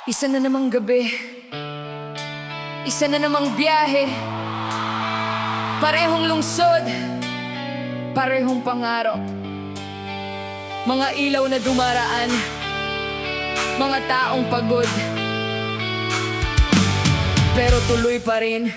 Isa na namang gabi, isa na namang biyahe, parehong lungsod, parehong pangarap. Mga ilaw na dumaraan, mga taong pagod, pero tuloy pa rin.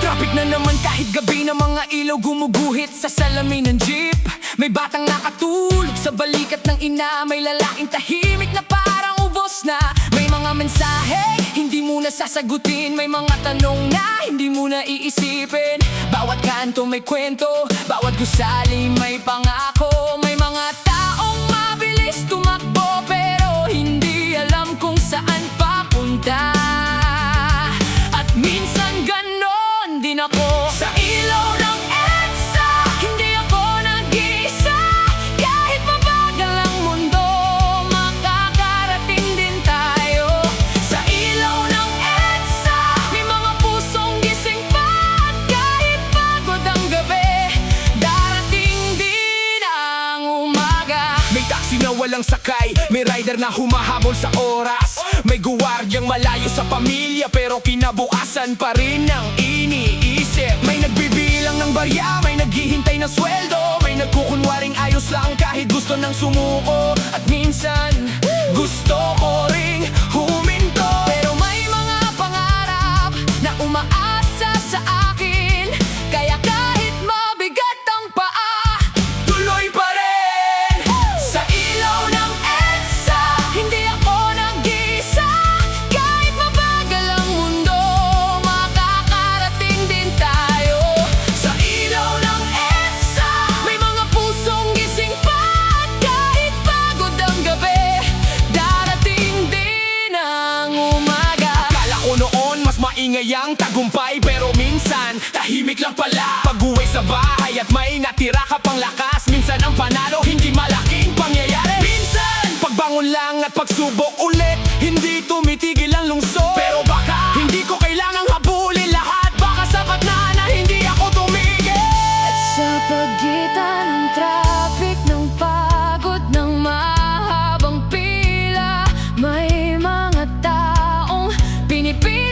Traffic na naman kahit gabi na mga ilaw gumuguhit sa salamin ng jeep. May batang nakatulog sa balikat ng ina, may lalaking tahimik na parang ubos na. May mga mensahe, hindi mo na sasagutin, may mga tanong na hindi mo na iisipin. Bawat kanto may kwento, bawat gusali may pangako. May mga taong mabilis tumakbo pero hindi alam kung saan papunta. At minsan ganon din ako sa ilaw ng EDSA. Hindi ako nag-iisa, kahit mabagal ang mundo, makakarating din tayo. Sa ilaw ng EDSA, may mga pusong gising pa, at kahit pagod ang gabi, darating din ang umaga. May taxi na walang sakay, may rider na humahabol sa oras, may guwardyang malayo sa pamilya pero kinabukasan pa rin ang iniisip. May nagbibilang ng barya, may naghihintay ng sweldo, may nagkukunwaring ayos lang kahit gusto nang sumuko. At minsan gusto ko ring huminto, Pero may mga pangarap na umaasa sa akin, kaya kahit mabigat ang paa, tuloy pa rin. sa ilaw ng EDSA, hindi ako nag-iisa. Kahit mabagal ang mundo, makakarating din tayo. Sa ilaw ng EDSA, may mga pusong gising pa, at kahit pagod ang gabi, darating din ang umaga. Akala ko noon mas maingay ang tagumpay, pero minsan tahimik lang pala. Pag-uwi sa bahay at may natira ka pang lakas, minsan ang panalo hindi malaking pangyayari. Minsan pagbangon lang at pagsubok ulit, hindi tumitigil ang lungsod. Pero baka hindi ko kailangang habulin lahat, baka sapat na hindi ako tumigil. Sa pagitan ng traffic, ng pagod, ng mahabang pila, may mga taong pinipili